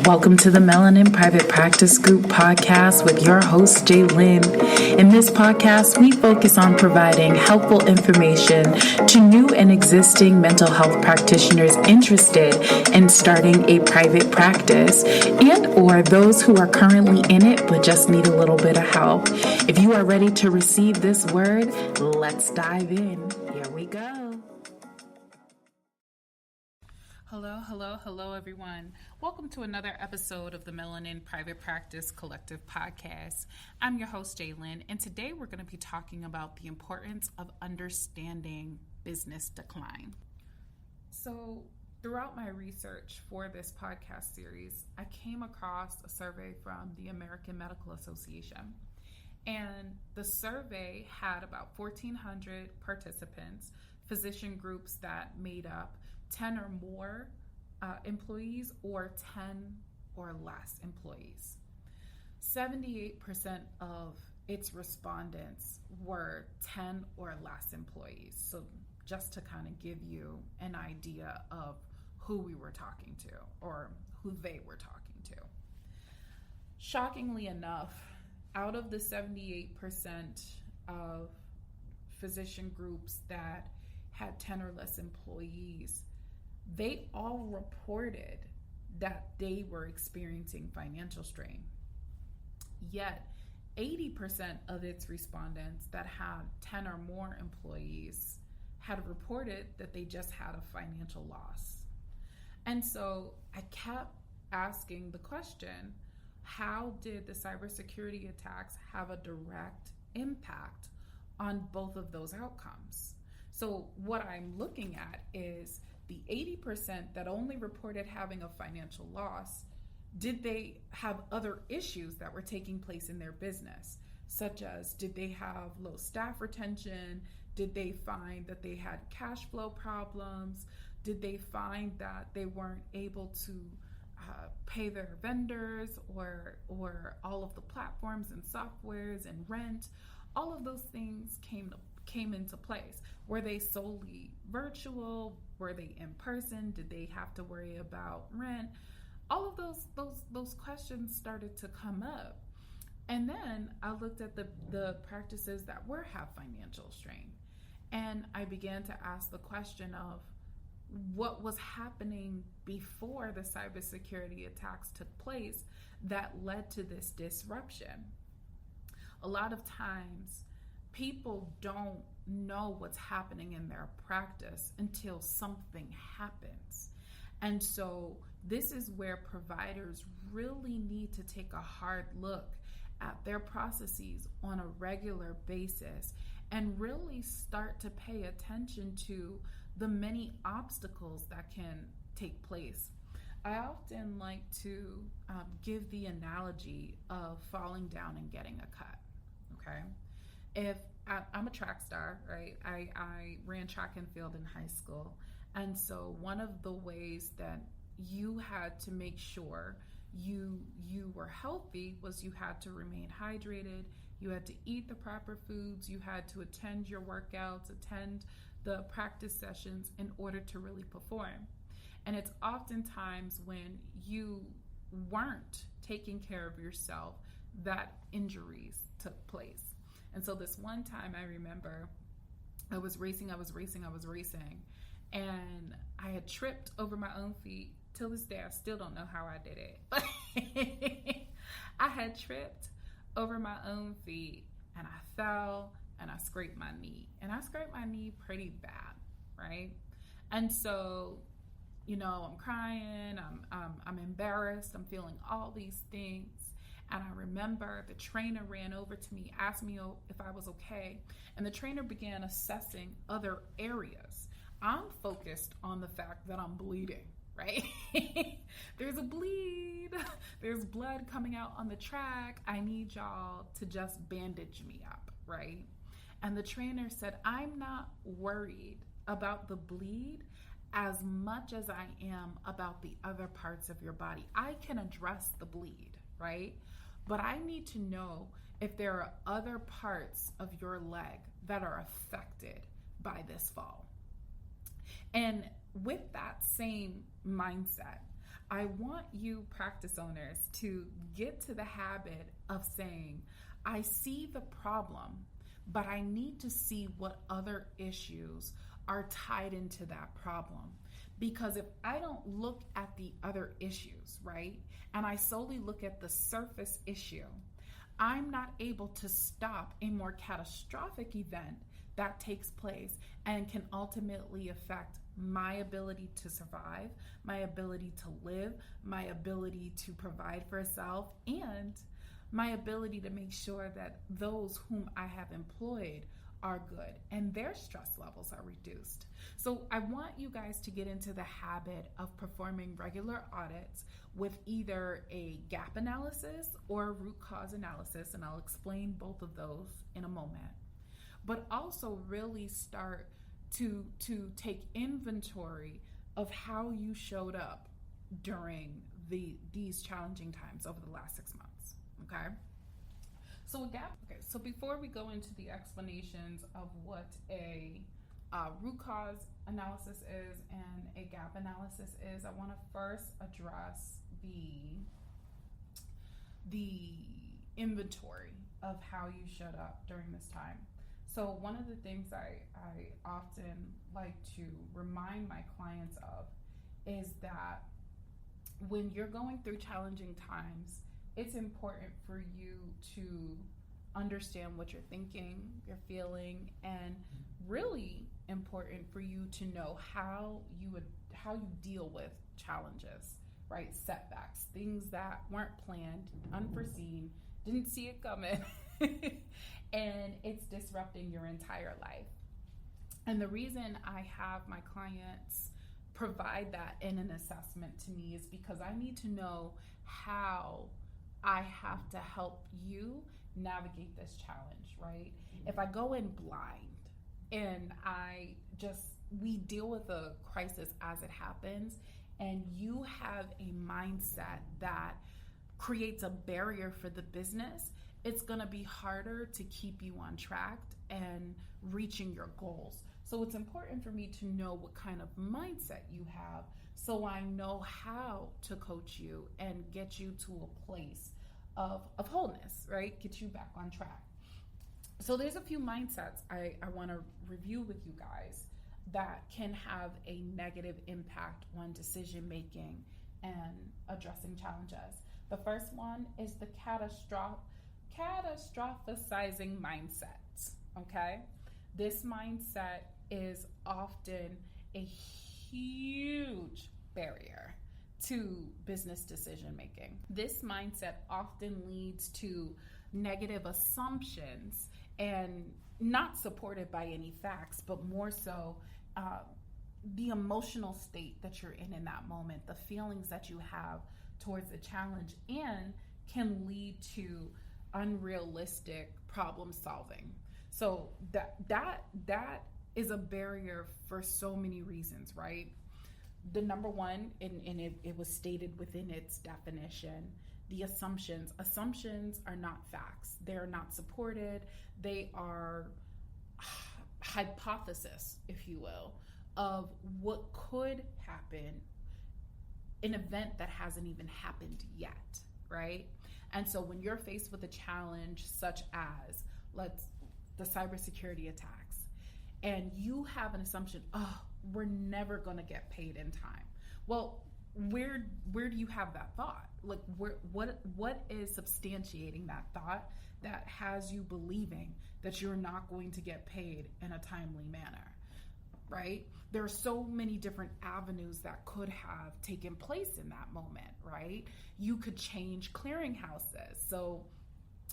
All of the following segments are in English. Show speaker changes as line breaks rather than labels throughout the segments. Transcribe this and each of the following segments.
Welcome to the Melanin Private Practice Group podcast with your host, Jaylyn. In this podcast, we focus on providing helpful information to new and existing mental health practitioners interested in starting a private practice and or those who are currently in it but just need a little bit of help. If you are ready to receive this word, let's dive in. Here we go. Hello, everyone. Welcome to another episode of the Melanin Private Practice Collective podcast. I'm your host, Jaylyn, and today we're going to be talking about the importance of understanding business decline. So, throughout my research for this podcast series, I came across a survey from the American Medical Association. And the survey had about 1,400 participants, physician groups that made up 10 or more employees or 10 or less employees. 78% of its respondents were 10 or less employees. So just to kind of give you an idea of who we were talking to or who they were talking to. Shockingly enough, out of the 78% of physician groups that had 10 or less employees, they all reported that they were experiencing financial strain. Yet, 80% of its respondents that had 10 or more employees had reported that they just had a financial loss. And so I kept asking the question, how did the cybersecurity attacks have a direct impact on both of those outcomes? So what I'm looking at is the 80% that only reported having a financial loss, did they have other issues that were taking place in their business? Such as, did they have low staff retention? Did they find that they had cash flow problems? Did they find that they weren't able to pay their vendors or all of the platforms and softwares and rent? All of those things came into place. Were they solely virtual? Were they in person? Did they have to worry about rent? All of those questions started to come up. And then I looked at the practices that have financial strain. And I began to ask the question of what was happening before the cybersecurity attacks took place that led to this disruption. A lot of times, people don't know what's happening in their practice until something happens. And so this is where providers really need to take a hard look at their processes on a regular basis and really start to pay attention to the many obstacles that can take place. I often like to give the analogy of falling down and getting a cut, okay? If I'm a track star, right? I ran track and field in high school. And so one of the ways that you had to make sure you were healthy was you had to remain hydrated, you had to eat the proper foods, you had to attend your workouts, attend the practice sessions in order to really perform. And it's oftentimes when you weren't taking care of yourself that injuries took place. And so this one time I remember I was racing, and I had tripped over my own feet. Till this day, I still don't know how I did it. But I had tripped over my own feet, and I fell, and I scraped my knee. And I scraped my knee pretty bad, right? And so, I'm crying, I'm embarrassed, I'm feeling all these things. And I remember the trainer ran over to me, asked me if I was okay. And the trainer began assessing other areas. I'm focused on the fact that I'm bleeding, right? There's a bleed. There's blood coming out on the track. I need y'all to just bandage me up, right? And the trainer said, I'm not worried about the bleed as much as I am about the other parts of your body. I can address the bleed, right? But I need to know if there are other parts of your leg that are affected by this fall. And with that same mindset, I want you practice owners to get to the habit of saying, I see the problem, but I need to see what other issues are tied into that problem. Because if I don't look at the other issues, right, and I solely look at the surface issue, I'm not able to stop a more catastrophic event that takes place and can ultimately affect my ability to survive, my ability to live, my ability to provide for self, and my ability to make sure that those whom I have employed are good and their stress levels are reduced. So I want you guys to get into the habit of performing regular audits with either a gap analysis or a root cause analysis, and I'll explain both of those in a moment. But also really start to take inventory of how you showed up during these challenging times over the last 6 months. Okay. So before we go into the explanations of what a root cause analysis is and a gap analysis is, I want to first address the inventory of how you showed up during this time. So one of the things I often like to remind my clients of is that when you're going through challenging times, it's important for you to understand what you're thinking, you're feeling, and really important for you to know how you deal with challenges, right? Setbacks, things that weren't planned, unforeseen, didn't see it coming, and it's disrupting your entire life. And the reason I have my clients provide that in an assessment to me is because I need to know how I have to help you navigate this challenge, right? If I go in blind and we deal with a crisis as it happens, and you have a mindset that creates a barrier for the business, it's gonna be harder to keep you on track and reaching your goals. So it's important for me to know what kind of mindset you have so I know how to coach you and get you to a place of wholeness, right? Get you back on track. So there's a few mindsets I want to review with you guys that can have a negative impact on decision making and addressing challenges. The first one is the catastrophizing mindset, okay? This mindset is often a huge barrier to business decision making. This mindset often leads to negative assumptions and not supported by any facts, but more so the emotional state that you're in that moment, the feelings that you have towards the challenge, and can lead to unrealistic problem solving. So that is a barrier for so many reasons, right? The number one, and it was stated within its definition, the assumptions. Assumptions are not facts. They're not supported. They are hypothesis, if you will, of what could happen, an event that hasn't even happened yet, right? And so when you're faced with a challenge such as the cybersecurity attacks, and you have an assumption, we're never going to get paid in time. Well, where do you have that thought? Like, what is substantiating that thought that has you believing that you're not going to get paid in a timely manner, right? There are so many different avenues that could have taken place in that moment, right? You could change clearinghouses. So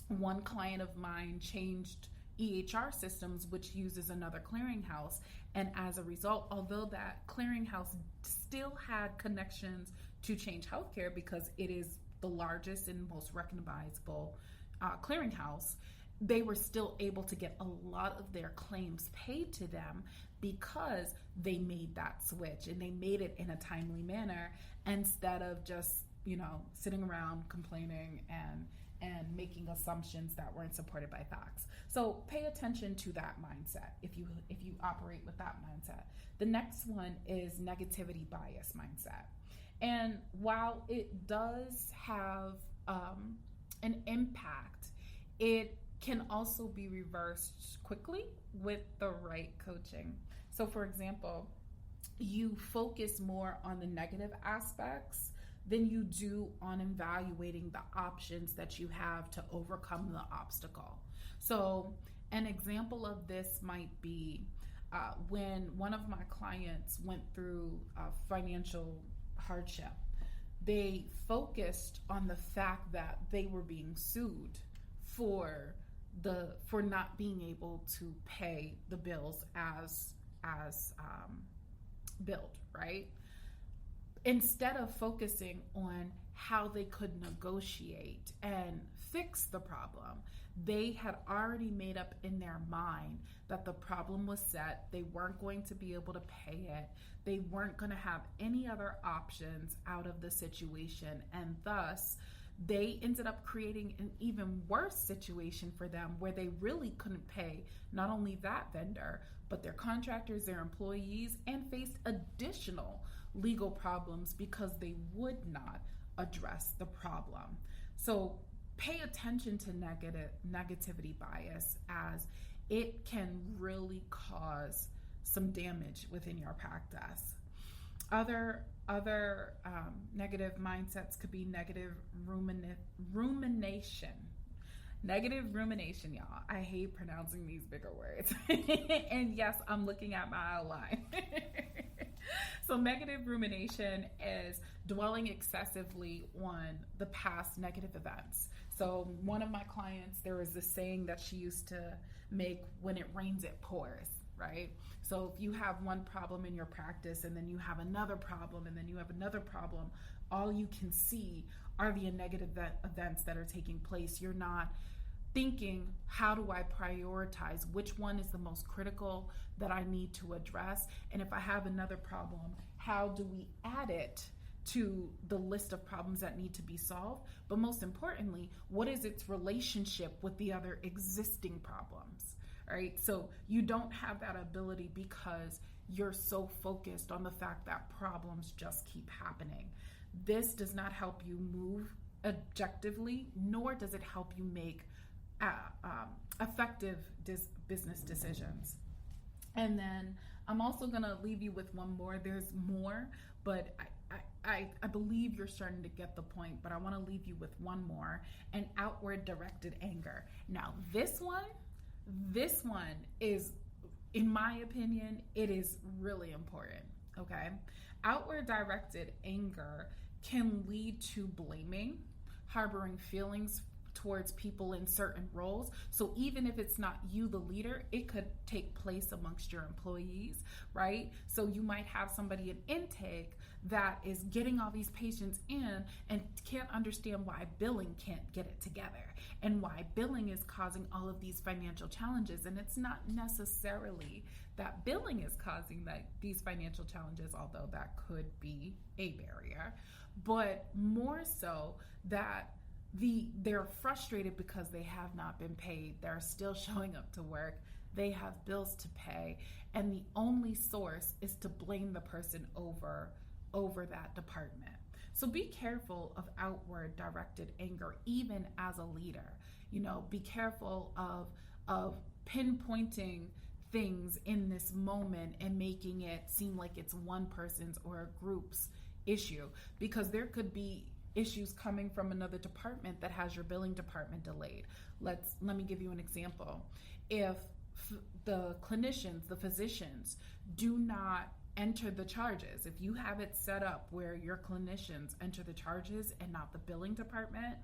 one client of mine changed EHR systems, which uses another clearinghouse. And as a result, although that clearinghouse still had connections to Change Healthcare because it is the largest and most recognizable clearinghouse, they were still able to get a lot of their claims paid to them because they made that switch and they made it in a timely manner instead of just, sitting around complaining and making assumptions that weren't supported by facts. So pay attention to that mindset if you operate with that mindset. The next one is negativity bias mindset. And while it does have an impact, it can also be reversed quickly with the right coaching. So, for example, you focus more on the negative aspects than you do on evaluating the options that you have to overcome the obstacle. So, an example of this might be when one of my clients went through financial hardship. They focused on the fact that they were being sued for not being able to pay the bills as billed, right? Instead of focusing on how they could negotiate and fix the problem, they had already made up in their mind that the problem was set. They weren't going to be able to pay it. They weren't going to have any other options out of the situation. And thus, they ended up creating an even worse situation for them where they really couldn't pay not only that vendor, but their contractors, their employees, and faced additional legal problems because they would not address the problem. So pay attention to negativity bias, as it can really cause some damage within your practice. Other negative mindsets could be negative rumination. Negative rumination, y'all. I hate pronouncing these bigger words. And yes, I'm looking at my outline. So negative rumination is dwelling excessively on the past negative events. So one of my clients, there was this saying that she used to make: when it rains, it pours, right? So if you have one problem in your practice and then you have another problem and then you have another problem, all you can see are the negative events that are taking place. You're not thinking, how do I prioritize? Which one is the most critical that I need to address? And if I have another problem, how do we add it to the list of problems that need to be solved? But most importantly, what is its relationship with the other existing problems? All right, so you don't have that ability because you're so focused on the fact that problems just keep happening. This does not help you move objectively, nor does it help you make effective business decisions. And then I'm also going to leave you with one more. There's more, but I believe you're starting to get the point, but I want to leave you with one more: an outward directed anger. Now, this one is, in my opinion, it is really important, okay? Outward directed anger can lead to blaming, harboring feelings towards people in certain roles. So even if it's not you, the leader, it could take place amongst your employees, right? So you might have somebody in intake that is getting all these patients in and can't understand why billing can't get it together and why billing is causing all of these financial challenges. And it's not necessarily that billing is causing these financial challenges, although that could be a barrier, but more so that they're frustrated because they have not been paid. They're still showing up to work. They have bills to pay, and the only source is to blame the person over that department. So be careful of outward directed anger, even as a leader. Be careful of pinpointing things in this moment and making it seem like it's one person's or a group's issue, because there could be issues coming from another department that has your billing department delayed. Let me give you an example. If the clinicians, the physicians, do not enter the charges, if you have it set up where your clinicians enter the charges and not the billing department,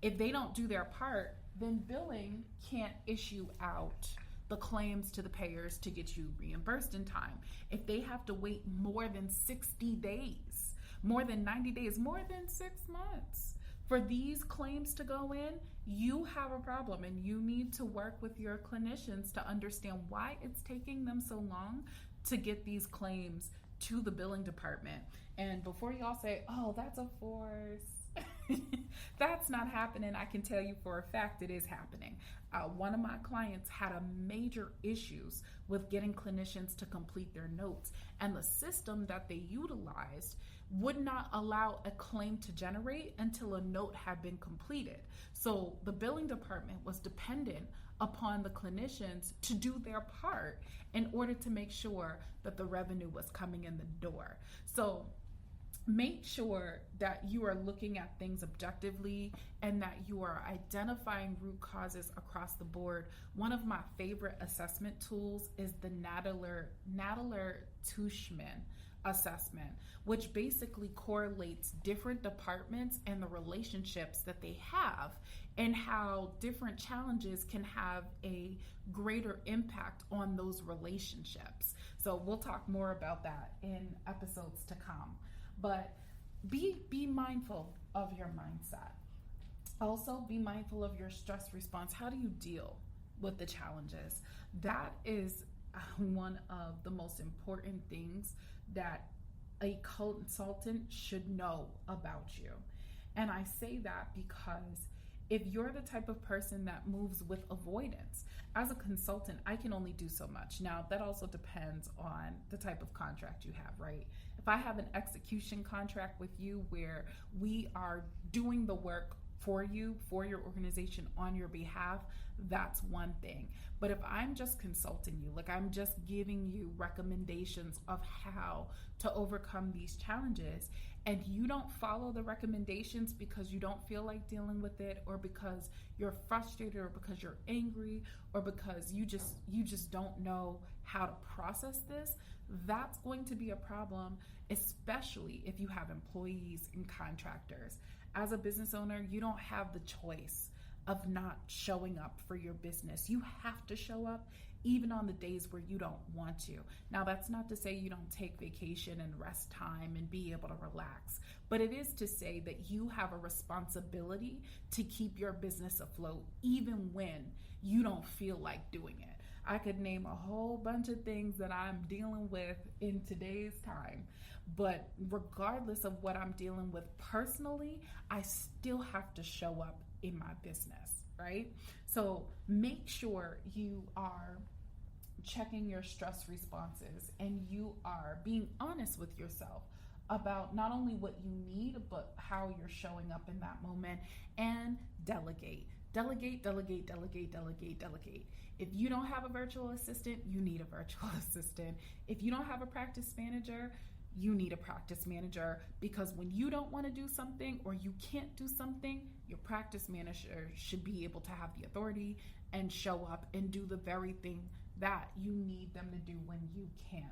if they don't do their part, then billing can't issue out the claims to the payers to get you reimbursed in time. If they have to wait more than 60 days, more than 90 days, more than 6 months for these claims to go in, you have a problem, and you need to work with your clinicians to understand why it's taking them so long to get these claims to the billing department. And before y'all say, oh, that's a force, That's not happening. I can tell you for a fact it is happening. One of my clients had a major issues with getting clinicians to complete their notes, and the system that they utilized would not allow a claim to generate until a note had been completed. So the billing department was dependent upon the clinicians to do their part in order to make sure that the revenue was coming in the door. So make sure that you are looking at things objectively and that you are identifying root causes across the board. One of my favorite assessment tools is the Nadler-Tushman assessment, which basically correlates different departments and the relationships that they have and how different challenges can have a greater impact on those relationships. So we'll talk more about that in episodes to come. But be mindful of your mindset. Also, be mindful of your stress response. How do you deal with the challenges? That is one of the most important things that a consultant should know about you. And I say that because if you're the type of person that moves with avoidance, as a consultant, I can only do so much. Now, that also depends on the type of contract you have, right? If I have an execution contract with you where we are doing the work for you, for your organization, on your behalf, that's one thing. But if I'm just consulting you, like I'm just giving you recommendations of how to overcome these challenges, and you don't follow the recommendations because you don't feel like dealing with it, or because you're frustrated, or because you're angry, or because you just don't know how to process this, that's going to be a problem, especially if you have employees and contractors. As a business owner, you don't have the choice of not showing up for your business. You have to show up even on the days where you don't want to. Now, that's not to say you don't take vacation and rest time and be able to relax, but it is to say that you have a responsibility to keep your business afloat even when you don't feel like doing it. I could name a whole bunch of things that I'm dealing with in today's time, but regardless of what I'm dealing with personally, I still have to show up in my business, right? So make sure you are checking your stress responses and you are being honest with yourself about not only what you need, but how you're showing up in that moment. And delegate. Delegate, delegate, delegate, delegate, delegate. If you don't have a virtual assistant, you need a virtual assistant. If you don't have a practice manager, you need a practice manager, because when you don't want to do something or you can't do something, your practice manager should be able to have the authority and show up and do the very thing that you need them to do when you can't.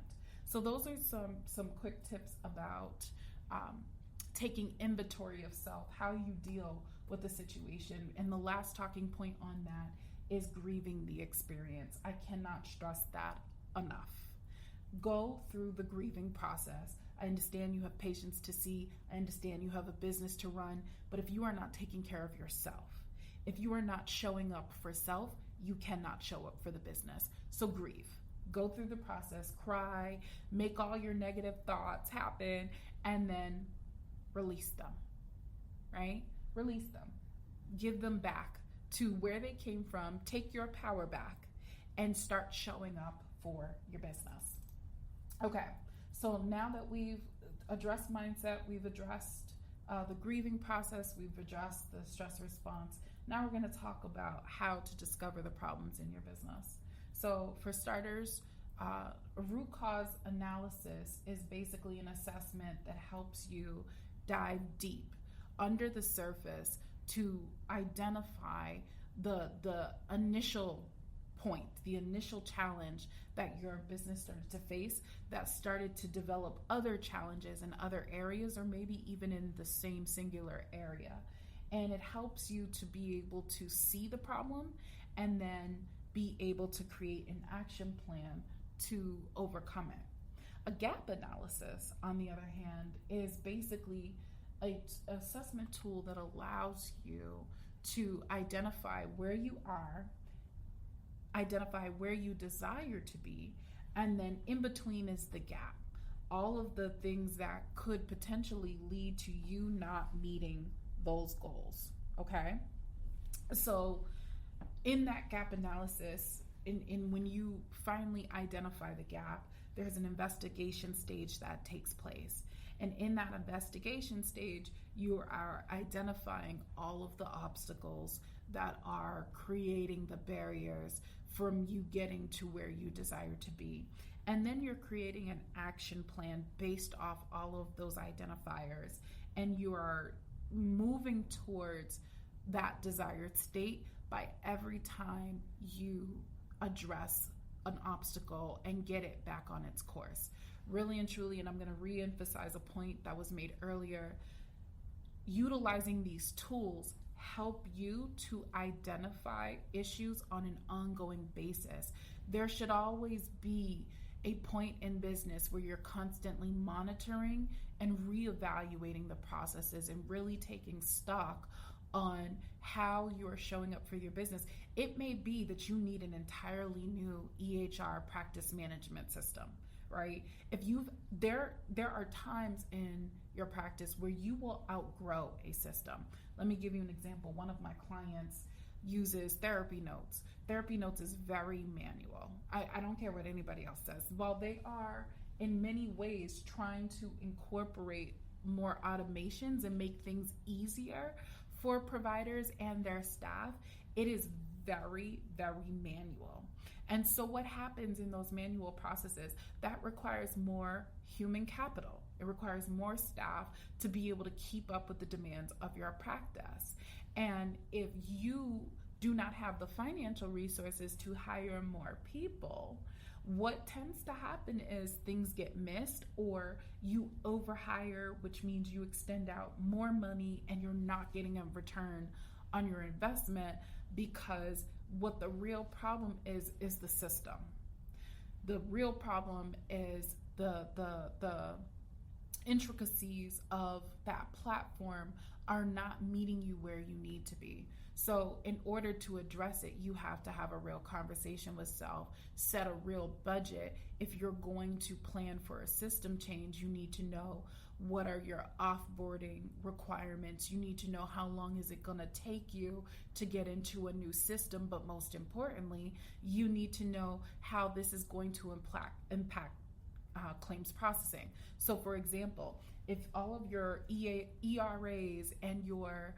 So those are some quick tips about taking inventory of self, how you deal with the situation. And the last talking point on that is grieving the experience. I cannot stress that enough. Go through the grieving process. I understand you have patients to see. I understand you have a business to run. But if you are not taking care of yourself, if you are not showing up for self, you cannot show up for the business. So grieve. Go through the process, cry, make all your negative thoughts happen, and then release them, right? Release them. Give them back to where they came from. Take your power back and start showing up for your business. Okay, so now that we've addressed mindset, we've addressed the grieving process, we've addressed the stress response, now we're going to talk about how to discover the problems in your business. So for starters, a root cause analysis is basically an assessment that helps you dive deep under the surface to identify the initial point, the initial challenge that your business started to face that started to develop other challenges in other areas, or maybe even in the same singular area. And it helps you to be able to see the problem and then be able to create an action plan to overcome it. A gap analysis, on the other hand, is basically an assessment tool that allows you to identify where you are, identify where you desire to be, and then in between is the gap. All of the things that could potentially lead to you not meeting those goals. Okay. So in that gap analysis, in when you finally identify the gap, there's an investigation stage that takes place. And in that investigation stage, you are identifying all of the obstacles that are creating the barriers from you getting to where you desire to be. And then you're creating an action plan based off all of those identifiers. And you are moving towards that desired state by every time you address an obstacle and get it back on its course. Really and truly, and I'm going to re-emphasize a point that was made earlier, utilizing these tools help you to identify issues on an ongoing basis. There should always be a point in business where you're constantly monitoring and reevaluating the processes and really taking stock on how you are showing up for your business. It may be that you need an entirely new EHR practice management system, right? If there are times in your practice where you will outgrow a system. Let me give you an example. One of my clients uses Therapy Notes. Therapy Notes is very manual. I don't care what anybody else says. While they are in many ways trying to incorporate more automations and make things easier for providers and their staff, it is very, very manual. And so what happens in those manual processes, that requires more human capital. It requires more staff to be able to keep up with the demands of your practice. And if you do not have the financial resources to hire more people, what tends to happen is things get missed, or you overhire, which means you extend out more money and you're not getting a return on your investment, because what the real problem is the system. The real problem is the intricacies of that platform are not meeting you where you need to be. So in order to address it, you have to have a real conversation with self, set a real budget. If you're going to plan for a system change, you need to know what are your offboarding requirements. You need to know how long is it going to take you to get into a new system, but most importantly, you need to know how this is going to impact claims processing. So for example, if all of your ERAs and your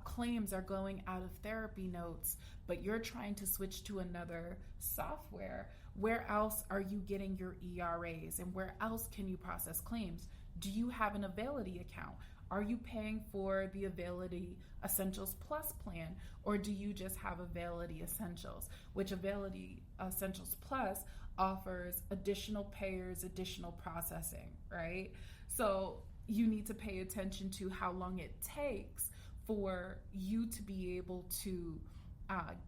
claims are going out of Therapy Notes, but you're trying to switch to another software, where else are you getting your ERAs and where else can you process claims? Do you have an Availity account? Are you paying for the Availity Essentials Plus plan, or do you just have Availity Essentials, which Availity Essentials Plus offers additional payers, additional processing, right? So you need to pay attention to how long it takes for you to be able to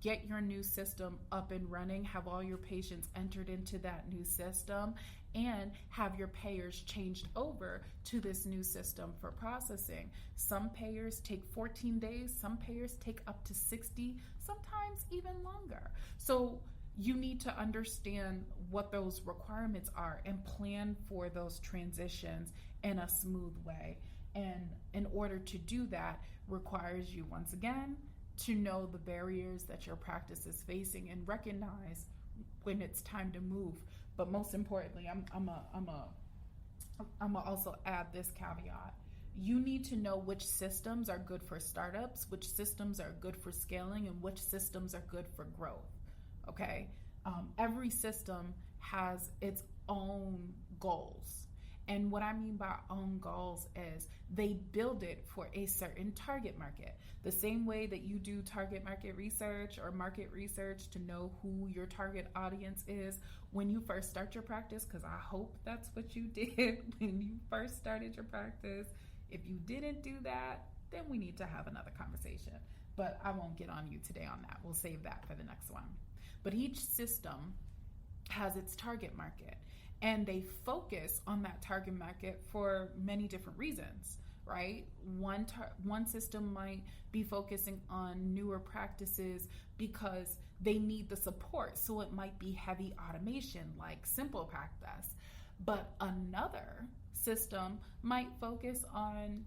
get your new system up and running, have all your patients entered into that new system, and have your payers changed over to this new system for processing. Some payers take 14 days, some payers take up to 60, sometimes even longer. So you need to understand what those requirements are and plan for those transitions in a smooth way. And in order to do that requires you, once again, to know the barriers that your practice is facing and recognize when it's time to move. But most importantly, I'm also add this caveat. You need to know which systems are good for startups, which systems are good for scaling, and which systems are good for growth. Okay? Every system has its own goals. And what I mean by own goals is they build it for a certain target market. The same way that you do target market research or market research to know who your target audience is when you first start your practice, because I hope that's what you did when you first started your practice. If you didn't do that, then we need to have another conversation. But I won't get on you today on that. We'll save that for the next one. But each system has its target market, and they focus on that target market for many different reasons, right? One system might be focusing on newer practices because they need the support, so it might be heavy automation like Simple Practice. But another system might focus on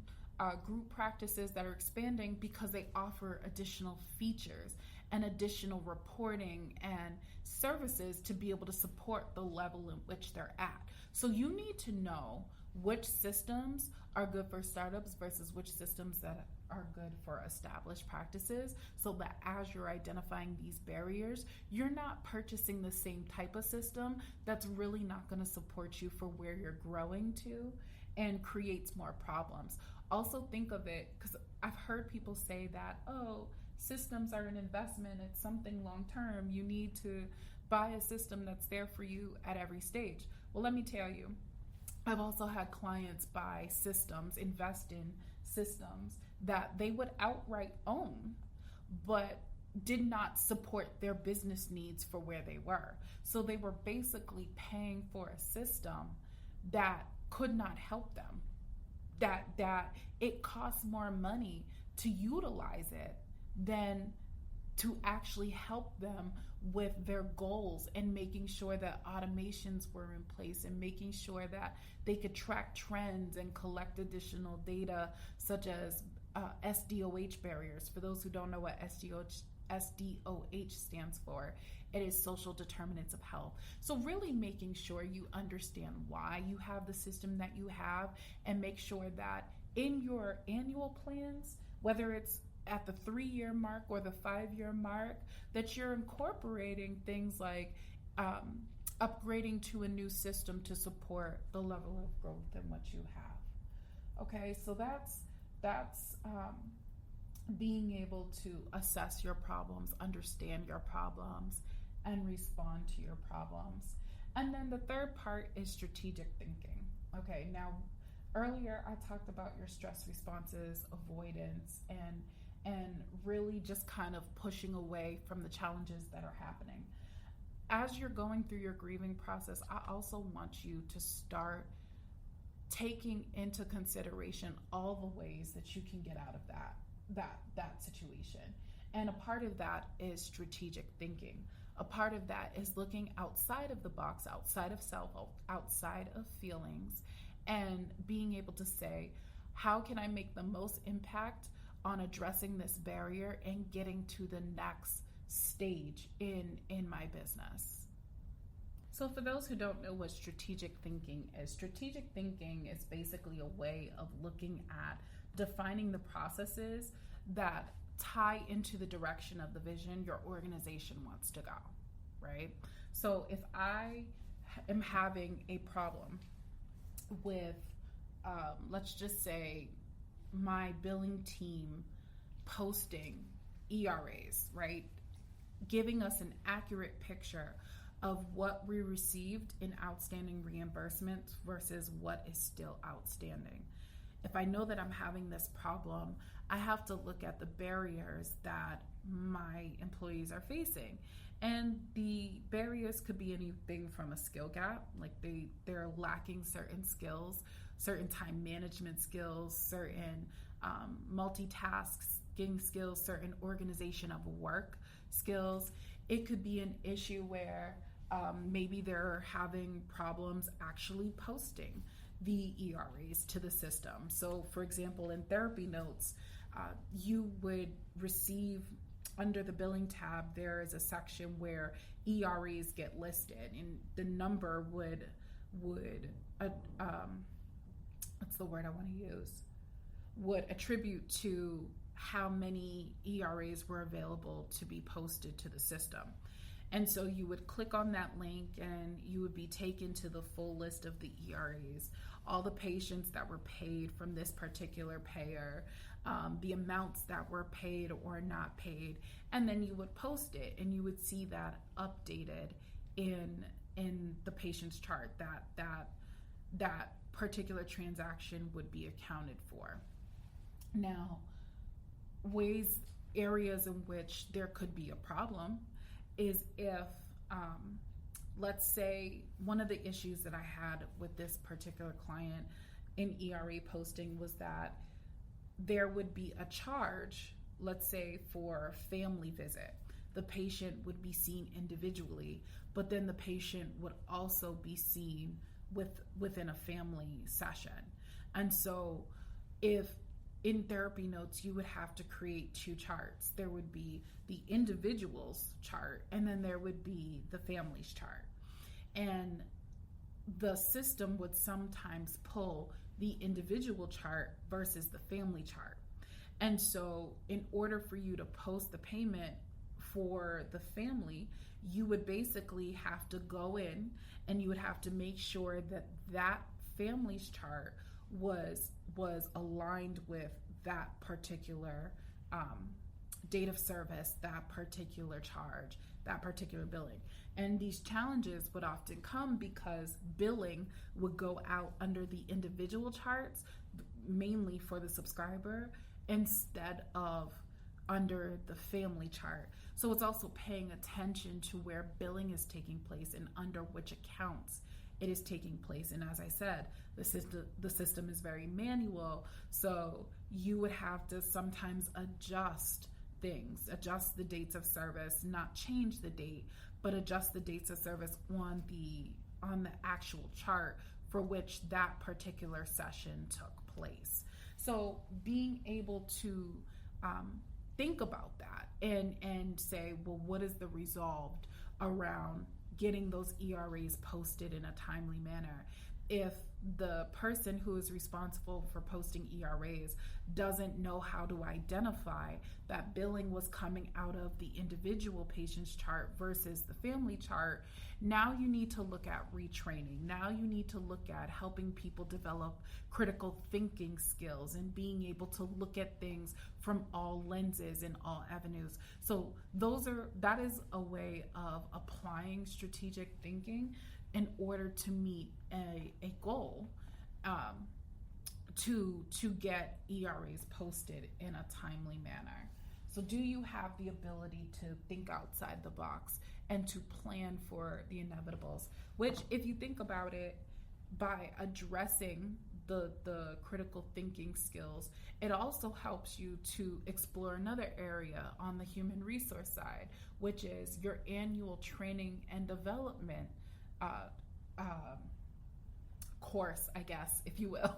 group practices that are expanding because they offer additional features and additional reporting and services to be able to support the level in which they're at. So you need to know which systems are good for startups versus which systems that are good for established practices, so that as you're identifying these barriers, you're not purchasing the same type of system that's really not going to support you for where you're growing to and creates more problems. Also think of it, because I've heard people say that, oh, systems are an investment, it's something long term, you need to buy a system that's there for you at every stage. Well, let me tell you, I've also had clients buy systems, invest in systems that they would outright own, but did not support their business needs for where they were. So they were basically paying for a system that could not help them, that it costs more money to utilize it than to actually help them with their goals, and making sure that automations were in place and making sure that they could track trends and collect additional data, such as SDOH barriers. For those who don't know what SDOH stands for, it is social determinants of health. So really making sure you understand why you have the system that you have, and make sure that in your annual plans, whether it's at the 3-year mark or the 5-year mark, that you're incorporating things like upgrading to a new system to support the level of growth in what you have. Okay, so that's being able to assess your problems, understand your problems, and respond to your problems. And then the third part is strategic thinking. Okay, now earlier I talked about your stress responses, avoidance, and really just kind of pushing away from the challenges that are happening. As you're going through your grieving process, I also want you to start taking into consideration all the ways that you can get out of that situation. And a part of that is strategic thinking. A part of that is looking outside of the box, outside of self, outside of feelings, and being able to say, how can I make the most impact on addressing this barrier and getting to the next stage in my business? So for those who don't know what strategic thinking is basically a way of looking at defining the processes that tie into the direction of the vision your organization wants to go, right? So if I am having a problem with, let's just say, my billing team posting ERAs, right? Giving us an accurate picture of what we received in outstanding reimbursements versus what is still outstanding. If I know that I'm having this problem, I have to look at the barriers that my employees are facing. And the barriers could be anything from a skill gap, like they're lacking certain skills, certain time management skills, certain multitasking skills, certain organization of work skills. It could be an issue where maybe they're having problems actually posting the ERAs to the system. So for example, in therapy notes, you would receive, under the billing tab, there is a section where ERAs get listed, and the number would what's the word I want to use, would attribute to how many ERAs were available to be posted to the system. And so you would click on that link and you would be taken to the full list of the ERAs, all the patients that were paid from this particular payer, the amounts that were paid or not paid, and then you would post it and you would see that updated in the patient's chart, that particular transaction would be accounted for. Now, areas in which there could be a problem is if, let's say, one of the issues that I had with this particular client in ERA posting was that there would be a charge, let's say, for family visit. The patient would be seen individually, but then the patient would also be seen within a family session. And so if in therapy notes, you would have to create two charts. There would be the individual's chart, and then there would be the family's chart. And the system would sometimes pull the individual chart versus the family chart. And so in order for you to post the payment for the family, you would basically have to go in and you would have to make sure that that family's chart was aligned with that particular date of service, that particular charge, that particular billing. And these challenges would often come because billing would go out under the individual charts, mainly for the subscriber, instead of under the family chart. So it's also paying attention to where billing is taking place and under which accounts it is taking place. And as I said, the system is very manual, so you would have to sometimes adjust things, adjust the dates of service, not change the date, but adjust the dates of service on the actual chart for which that particular session took place. So being able to think about that and say, well, what is the resolved around getting those ERAs posted in a timely manner? If the person who is responsible for posting ERAs doesn't know how to identify that billing was coming out of the individual patient's chart versus the family chart, now you need to look at retraining. Now you need to look at helping people develop critical thinking skills and being able to look at things from all lenses and all avenues. So that is a way of applying strategic thinking in order to meet a goal, to get ERAs posted in a timely manner. So do you have the ability to think outside the box and to plan for the inevitables? Which, if you think about it, by addressing the critical thinking skills, it also helps you to explore another area on the human resource side, which is your annual training and development course, I guess, if you will.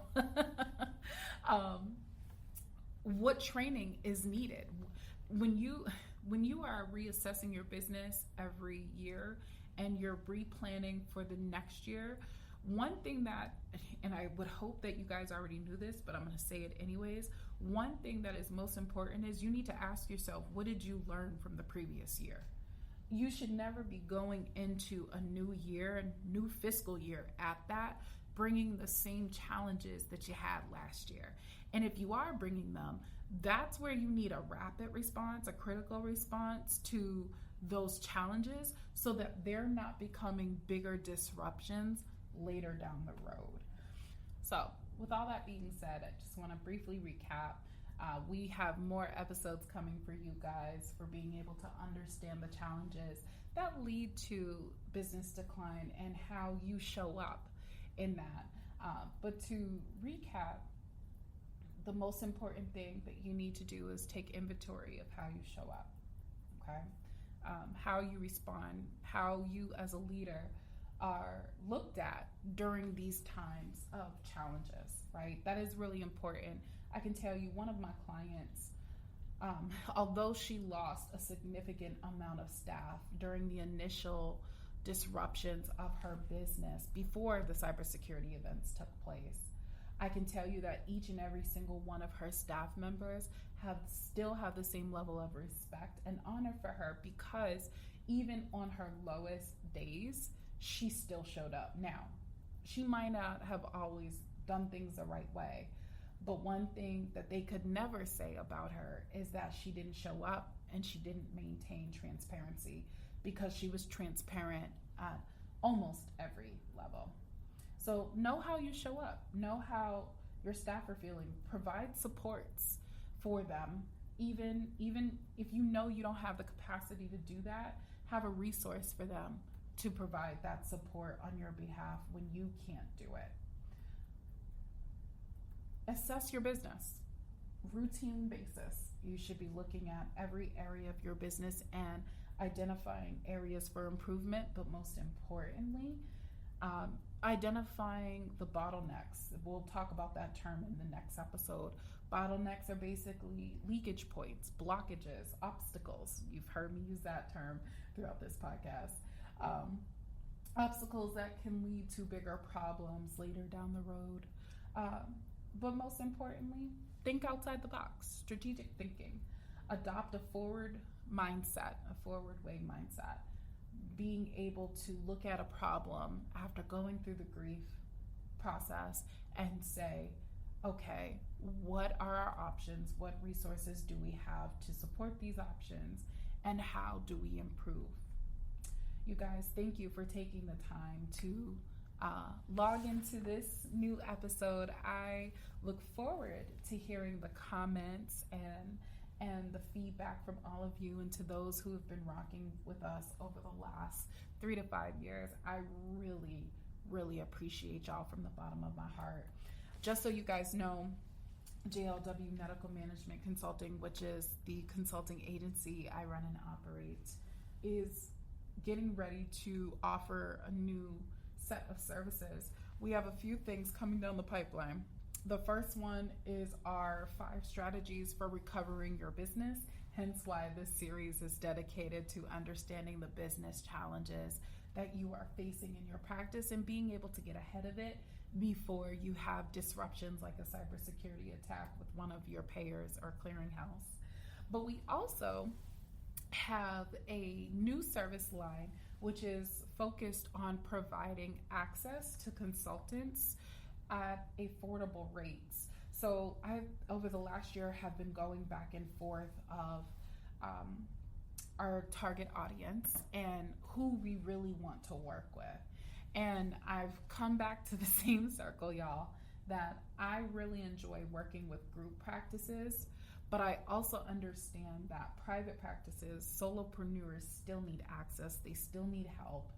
What training is needed when you are reassessing your business every year and you're replanning for the next year? One thing that, and I would hope that you guys already knew this, but I'm going to say it anyways, one thing that is most important is you need to ask yourself, what did you learn from the previous year? You should never be going into a new year, a new fiscal year at that, bringing the same challenges that you had last year. And if you are bringing them, that's where you need a rapid response, a critical response to those challenges so that they're not becoming bigger disruptions later down the road. So with all that being said, I just want to briefly recap. We have more episodes coming for you guys for being able to understand the challenges that lead to business decline and how you show up in that. But to recap, the most important thing that you need to do is take inventory of how you show up, okay? How you respond, how you as a leader are looked at during these times of challenges, right? That is really important. I can tell you one of my clients, although she lost a significant amount of staff during the initial disruptions of her business before the cybersecurity events took place, I can tell you that each and every single one of her staff members still have the same level of respect and honor for her, because even on her lowest days, she still showed up. Now, she might not have always done things the right way, but one thing that they could never say about her is that she didn't show up and she didn't maintain transparency, because she was transparent at almost every level. So know how you show up, know how your staff are feeling, provide supports for them. Even if you know you don't have the capacity to do that, have a resource for them to provide that support on your behalf when you can't do it. Assess your business. Routine basis. You should be looking at every area of your business and identifying areas for improvement, but most importantly, identifying the bottlenecks. We'll talk about that term in the next episode, Bottlenecks are basically leakage points, blockages, obstacles. You've heard me use that term throughout this podcast. Obstacles that can lead to bigger problems later down the road. But most importantly, think outside the box, strategic thinking. Adopt a forward mindset, a forward way mindset. Being able to look at a problem after going through the grief process and say, okay, what are our options? What resources do we have to support these options? And how do we improve? You guys, thank you for taking the time to log into this new episode. I look forward to hearing the comments and the feedback from all of you, and to those who have been rocking with us over the last 3 to 5 years. I really appreciate y'all from the bottom of my heart. Just so you guys know, JLW Medical Management Consulting, which is the consulting agency I run and operate, is getting ready to offer a new set of services. We have a few things coming down the pipeline. The first one is our 5 strategies for recovering your business, hence why this series is dedicated to understanding the business challenges that you are facing in your practice and being able to get ahead of it before you have disruptions like a cybersecurity attack with one of your payers or clearinghouse. But we also have a new service line which is focused on providing access to consultants at affordable rates. So I, over the last year, have been going back and forth of our target audience and who we really want to work with. And I've come back to the same circle, y'all, that I really enjoy working with group practices, but I also understand that private practices, solopreneurs still need access, they still need help.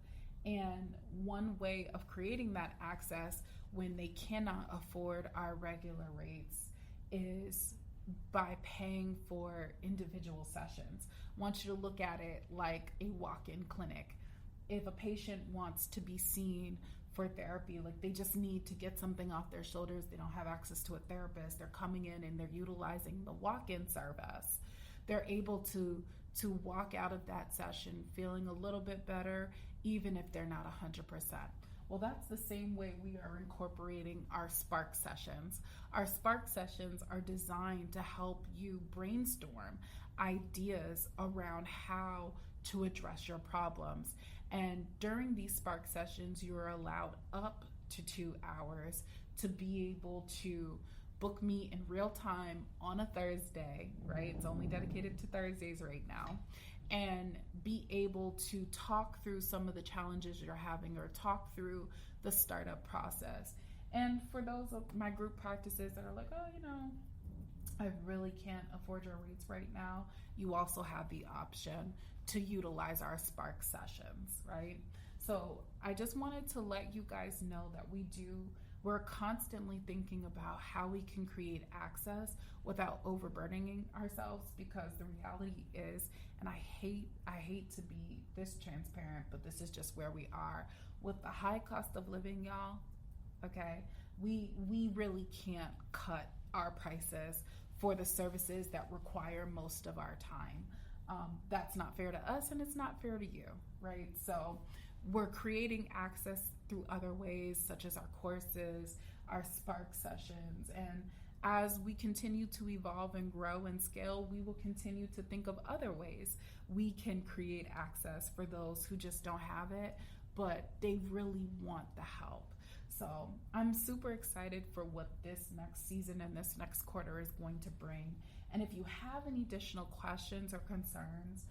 And one way of creating that access when they cannot afford our regular rates is by paying for individual sessions. I want you to look at it like a walk-in clinic. If a patient wants to be seen for therapy, like they just need to get something off their shoulders, they don't have access to a therapist, they're coming in and they're utilizing the walk-in service. They're able to walk out of that session feeling a little bit better, even if they're not 100%. Well, that's the same way we are incorporating our Spark sessions. Our Spark sessions are designed to help you brainstorm ideas around how to address your problems. And during these Spark sessions, you are allowed up to 2 hours to be able to book me in real time on a Thursday, right? It's only dedicated to Thursdays right now. And be able to talk through some of the challenges you're having or talk through the startup process. And for those of my group practices that are like, oh, I really can't afford your rates right now, you also have the option to utilize our Spark sessions, right? So I just wanted to let you guys know that we're constantly thinking about how we can create access without overburdening ourselves, because the reality is, and I hate to be this transparent, but this is just where we are with the high cost of living, y'all. Okay, we really can't cut our prices for the services that require most of our time. That's not fair to us, and it's not fair to you, right? So we're creating access through other ways, such as our courses, our Spark sessions, and as we continue to evolve and grow and scale, we will continue to think of other ways we can create access for those who just don't have it, but they really want the help. So I'm super excited for what this next season and this next quarter is going to bring. And if you have any additional questions or concerns,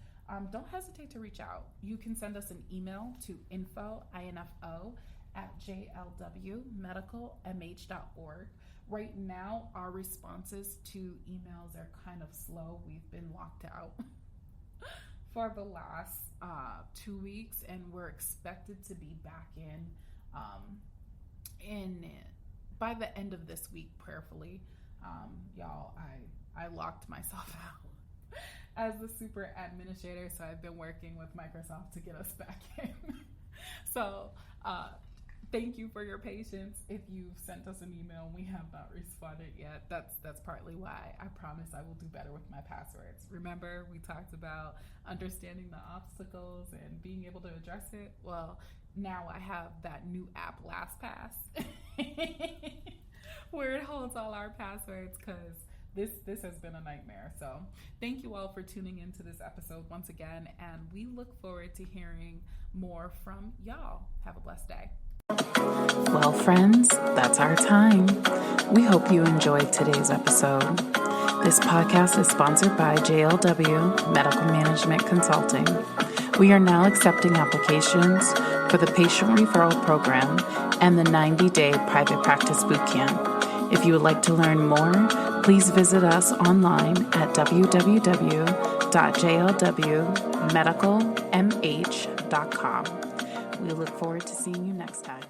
don't hesitate to reach out. You can send us an email to info@jlwmedicalmh.org. Right now, our responses to emails are kind of slow. We've been locked out for the last 2 weeks, and we're expected to be back in by the end of this week, prayerfully. Y'all, I locked myself out as the super administrator, so I've been working with Microsoft to get us back in. So Thank you for your patience. If you've sent us an email and we have not responded yet, that's partly why. I promise I will do better with my passwords. Remember, we talked about understanding the obstacles and being able to address it? Well, now I have that new app, LastPass, where it holds all our passwords, because this has been a nightmare. So thank you all for tuning into this episode once again, and we look forward to hearing more from y'all. Have a blessed day.
Well, friends, that's our time. We hope you enjoyed today's episode. This podcast is sponsored by JLW Medical Management Consulting. We are now accepting applications for the Patient Referral Program and the 90-day Private Practice Bootcamp. If you would like to learn more, please visit us online at www.jlwmedicalmh.com. We look forward to seeing you next time.